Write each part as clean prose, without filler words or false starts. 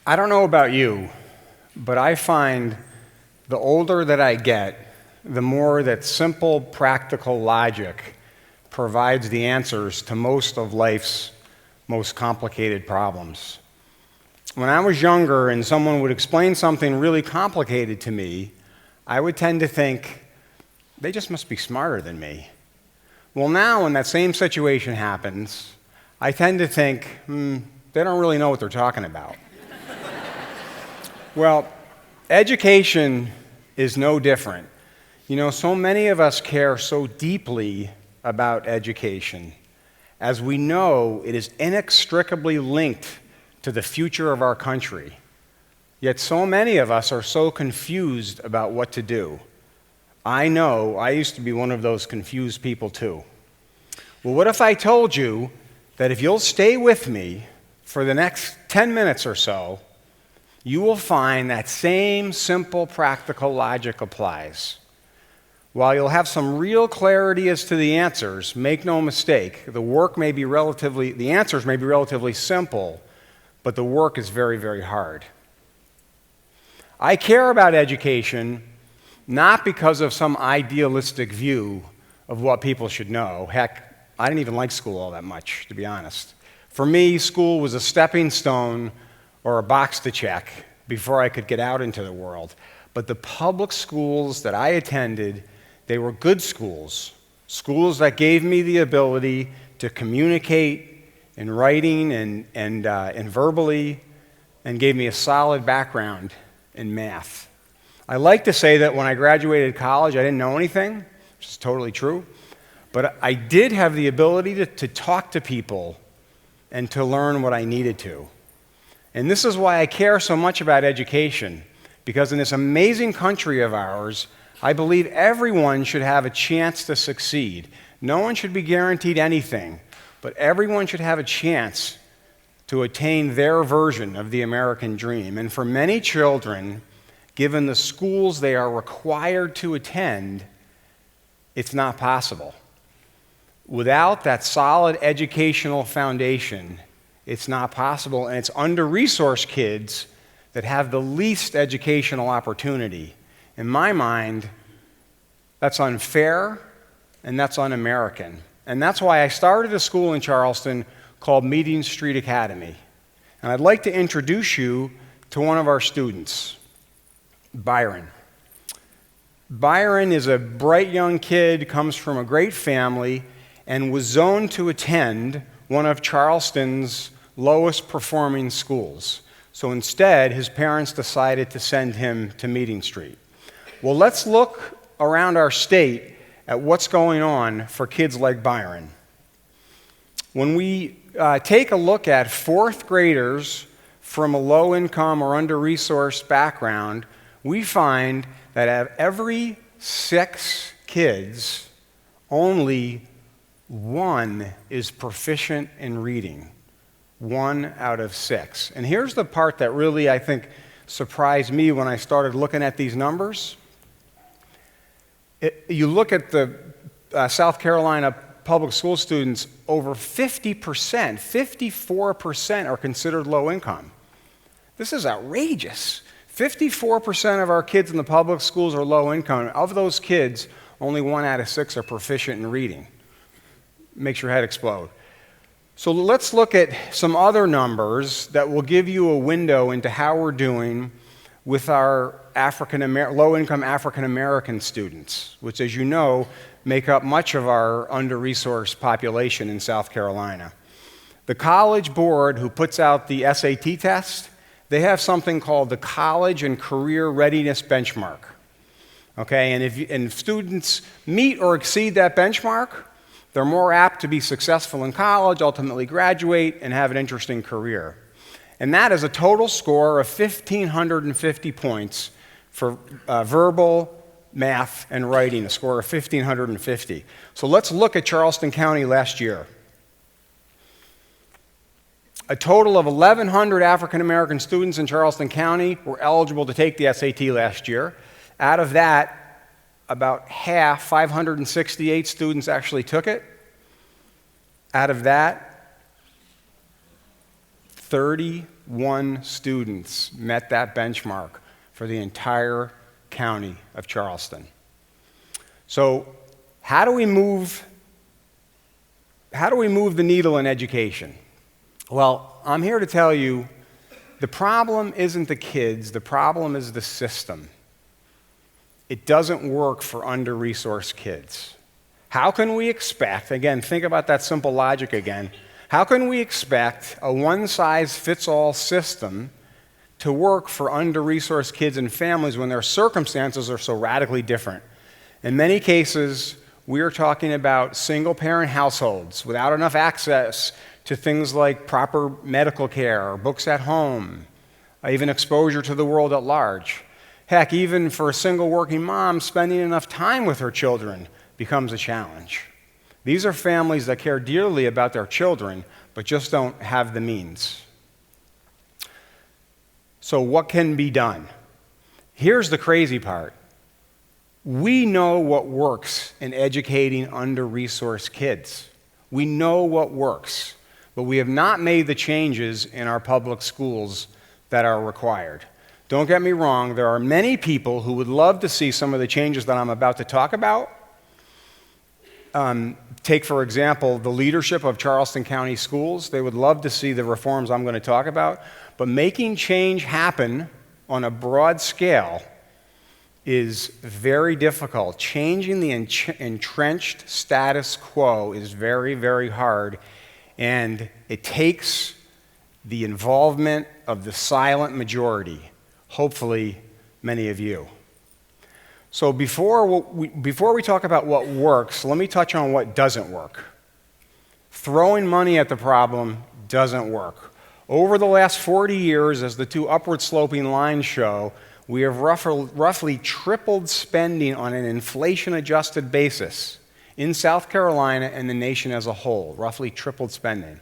I don't know about you, but I find the older that I get, the more that simple, practical logic provides the answers to most of life's most complicated problems. When I was younger and someone would explain something really complicated to me, I would tend to think, they just must be smarter than me. Well, now when that same situation happens, I tend to think, they don't really know what they're talking about. Well, education is no different. You know, so many of us care so deeply about education, as we know it is inextricably linked to the future of our country. Yet so many of us are so confused about what to do. I know I used to be one of those confused people too. Well, what if I told you that if you'll stay with me for the next 10 minutes or so, you will find that same simple practical logic applies. While you'll have some real clarity as to the answers, make no mistake, the answers may be relatively simple, but the work is very, very hard. I care about education not because of some idealistic view of what people should know. Heck, I didn't even like school all that much, to be honest. For me, school was a stepping stone or a box to check before I could get out into the world. But the public schools that I attended, they were good schools, schools that gave me the ability to communicate in writing and verbally, and gave me a solid background in math. I like to say that when I graduated college, I didn't know anything, which is totally true, but I did have the ability to talk to people and to learn what I needed to. And this is why I care so much about education, because in this amazing country of ours, I believe everyone should have a chance to succeed. No one should be guaranteed anything, but everyone should have a chance to attain their version of the American dream. And for many children, given the schools they are required to attend, it's not possible. Without that solid educational foundation, it's not possible, and it's under-resourced kids that have the least educational opportunity. In my mind, that's unfair and that's un-American. And that's why I started a school in Charleston called Meeting Street Academy. And I'd like to introduce you to one of our students, Byron. Byron is a bright young kid, comes from a great family, and was zoned to attend one of Charleston's lowest performing schools. So instead, his parents decided to send him to Meeting Street. Well, let's look around our state at what's going on for kids like Byron. When we take a look at fourth graders from a low-income or under-resourced background, we find that out of every 6 kids, only 1 is proficient in reading. 1 out of 6. And here's the part that really, I think, surprised me when I started looking at these numbers. You look at the South Carolina public school students, over 50%, 54% are considered low income. This is outrageous. 54% of our kids in the public schools are low income. Of those kids, only 1 out of 6 are proficient in reading. Makes your head explode. So let's look at some other numbers that will give you a window into how we're doing with our low-income African-American students, which, as you know, make up much of our under-resourced population in South Carolina. The College Board, who puts out the SAT test, they have something called the College and Career Readiness Benchmark. Okay, and if students meet or exceed that benchmark, they're more apt to be successful in college, ultimately graduate, and have an interesting career. And that is a total score of 1,550 points for verbal, math, and writing, a score of 1,550. So let's look at Charleston County last year. A total of 1,100 African-American students in Charleston County were eligible to take the SAT last year. Out of that, about half, 568 students actually took it. Out of that, 30 101 students met that benchmark for the entire county of Charleston. So how do we move the needle in education? Well, I'm here to tell you the problem isn't the kids, the problem is the system. It doesn't work for under-resourced kids. How can we expect, again, think about that simple logic again, how can we expect a one-size-fits-all system to work for under-resourced kids and families when their circumstances are so radically different? In many cases, we are talking about single-parent households without enough access to things like proper medical care, or books at home, even exposure to the world at large. Heck, even for a single working mom, spending enough time with her children becomes a challenge. These are families that care dearly about their children, but just don't have the means. So what can be done? Here's the crazy part. We know what works in educating under-resourced kids. We know what works, but we have not made the changes in our public schools that are required. Don't get me wrong, there are many people who would love to see some of the changes that I'm about to talk about. Take, for example, the leadership of Charleston County Schools. They would love to see the reforms I'm going to talk about. But making change happen on a broad scale is very difficult. Changing the entrenched status quo is very, very hard. And it takes the involvement of the silent majority. Hopefully, many of you. So before we talk about what works, let me touch on what doesn't work. Throwing money at the problem doesn't work. Over the last 40 years, as the two upward sloping lines show, we have roughly tripled spending on an inflation-adjusted basis in South Carolina and the nation as a whole, roughly tripled spending.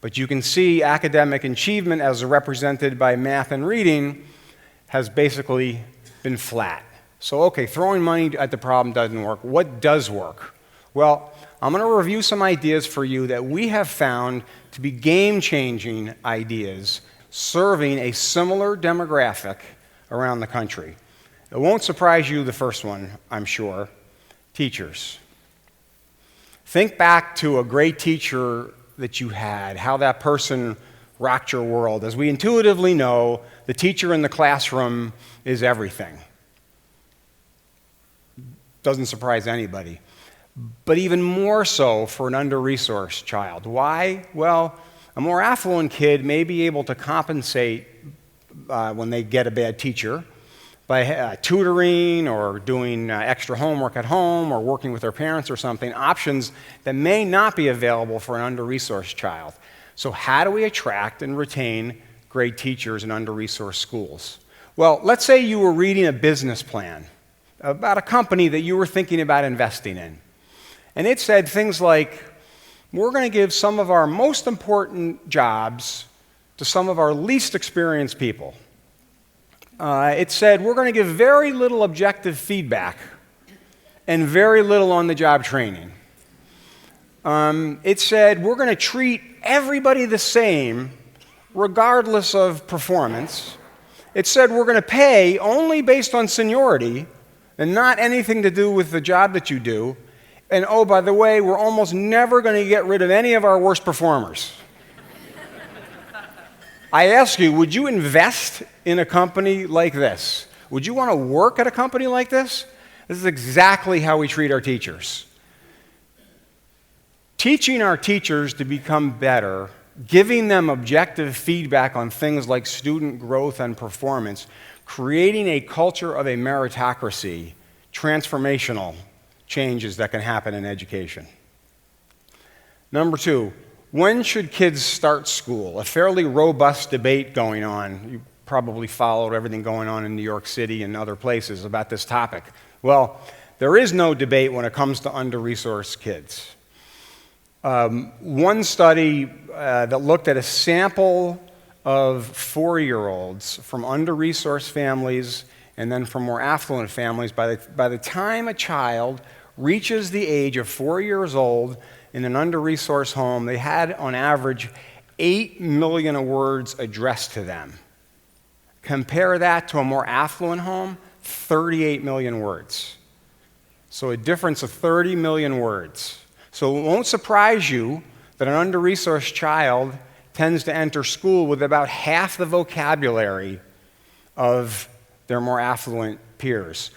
But you can see academic achievement as represented by math and reading has basically been flat. So, okay, throwing money at the problem doesn't work. What does work? Well, I'm going to review some ideas for you that we have found to be game-changing ideas serving a similar demographic around the country. It won't surprise you, the first one, I'm sure. Teachers. Think back to a great teacher that you had, how that person rocked your world. As we intuitively know, the teacher in the classroom is everything. Doesn't surprise anybody. But even more so for an under-resourced child. Why? Well, a more affluent kid may be able to compensate when they get a bad teacher by tutoring or doing extra homework at home or working with their parents or something, options that may not be available for an under-resourced child. So how do we attract and retain great teachers in under-resourced schools? Well, let's say you were reading a business plan about a company that you were thinking about investing in. And it said things like, we're going to give some of our most important jobs to some of our least experienced people. It said, we're going to give very little objective feedback and very little on-the-job training. It said, we're going to treat everybody the same regardless of performance. It said, we're going to pay only based on seniority and not anything to do with the job that you do. And oh, by the way, we're almost never going to get rid of any of our worst performers. I ask you, would you invest in a company like this? Would you want to work at a company like this? This is exactly how we treat our teachers. Teaching our teachers to become better, giving them objective feedback on things like student growth and performance, creating a culture of a meritocracy, transformational changes that can happen in education. Number two, when should kids start school? A fairly robust debate going on. You probably followed everything going on in New York City and other places about this topic. Well, there is no debate when it comes to under-resourced kids. One study that looked at a sample of 4-year-olds from under-resourced families and then from more affluent families, by the time a child reaches the age of 4 years old in an under-resourced home, they had on average 8 million words addressed to them. Compare that to a more affluent home, 38 million words. So a difference of 30 million words. So it won't surprise you that an under-resourced child tends to enter school with about half the vocabulary of their more affluent peers.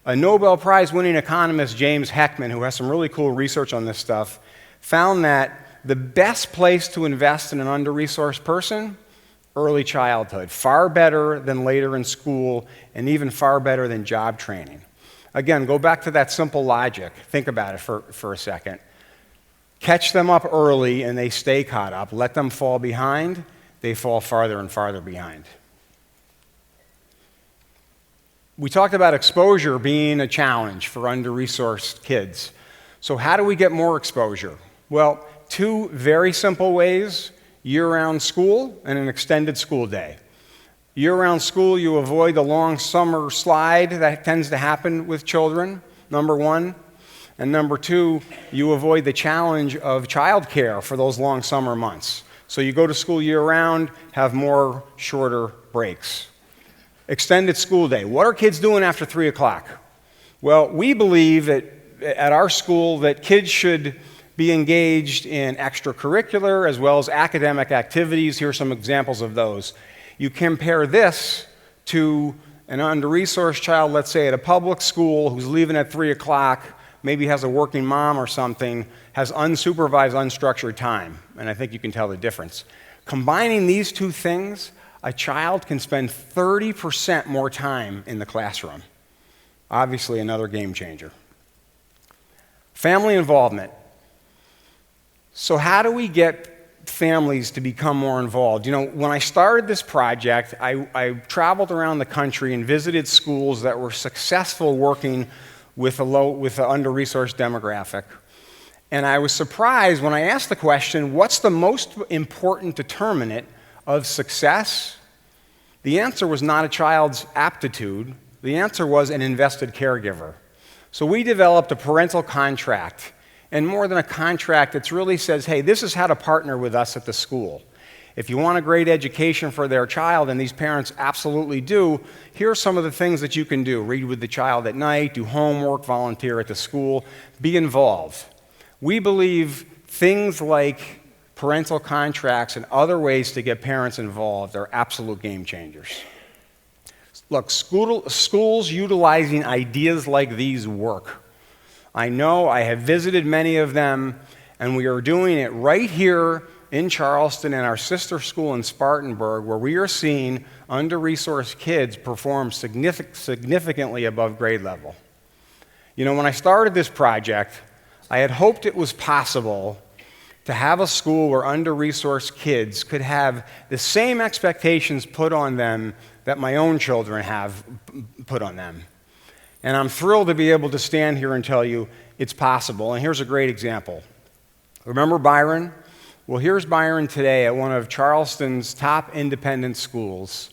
A Nobel Prize-winning economist, James Heckman, who has some really cool research on this stuff, found that the best place to invest in an under-resourced person, early childhood, far better than later in school, and even far better than job training. Again, go back to that simple logic. Think about it for a second. Catch them up early and they stay caught up. Let them fall behind, they fall farther and farther behind. We talked about exposure being a challenge for under-resourced kids. So how do we get more exposure? Well, two very simple ways: year-round school and an extended school day. Year-round school, you avoid the long summer slide that tends to happen with children, number one. And number two, you avoid the challenge of childcare for those long summer months. So you go to school year-round, have more shorter breaks. Extended school day. What are kids doing after 3 o'clock? Well, we believe that at our school that kids should be engaged in extracurricular as well as academic activities. Here are some examples of those. You compare this to an under-resourced child, let's say at a public school, who's leaving at 3 o'clock, maybe has a working mom or something, has unsupervised, unstructured time. And I think you can tell the difference. Combining these two things, a child can spend 30% more time in the classroom. Obviously, another game changer. Family involvement. So how do we get families to become more involved? You know, when I started this project, I traveled around the country and visited schools that were successful working with an under-resourced demographic. And I was surprised when I asked the question, what's the most important determinant of success? The answer was not a child's aptitude. The answer was an invested caregiver. So we developed a parental contract. And more than a contract, it really says, hey, this is how to partner with us at the school. If you want a great education for their child, and these parents absolutely do, here are some of the things that you can do. Read with the child at night, do homework, volunteer at the school, be involved. We believe things like parental contracts and other ways to get parents involved are absolute game changers. Look, schools utilizing ideas like these work. I know, I have visited many of them, and we are doing it right here in Charleston and our sister school in Spartanburg, where we are seeing under-resourced kids perform significantly above grade level. You know, when I started this project, I had hoped it was possible to have a school where under-resourced kids could have the same expectations put on them that my own children have put on them. And I'm thrilled to be able to stand here and tell you it's possible. And here's a great example. Remember Byron? Well, here's Byron today at one of Charleston's top independent schools.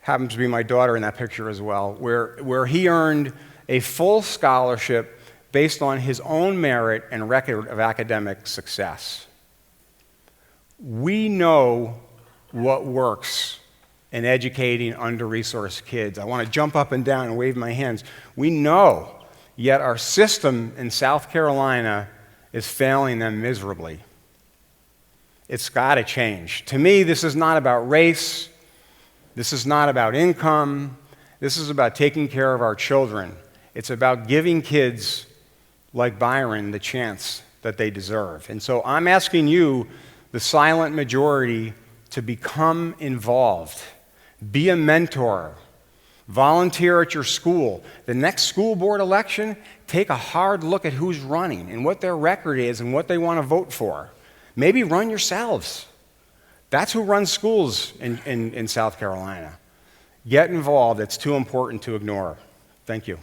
Happens to be my daughter in that picture as well, where he earned a full scholarship based on his own merit and record of academic success. We know what works in educating under-resourced kids. I want to jump up and down and wave my hands. We know, yet our system in South Carolina is failing them miserably. It's got to change. To me, this is not about race. This is not about income. This is about taking care of our children. It's about giving kids like Byron the chance that they deserve. And so I'm asking you, the silent majority, to become involved. Be a mentor. Volunteer at your school. The next school board election, take a hard look at who's running and what their record is and what they want to vote for. Maybe run yourselves. That's who runs schools in South Carolina. Get involved. It's too important to ignore. Thank you.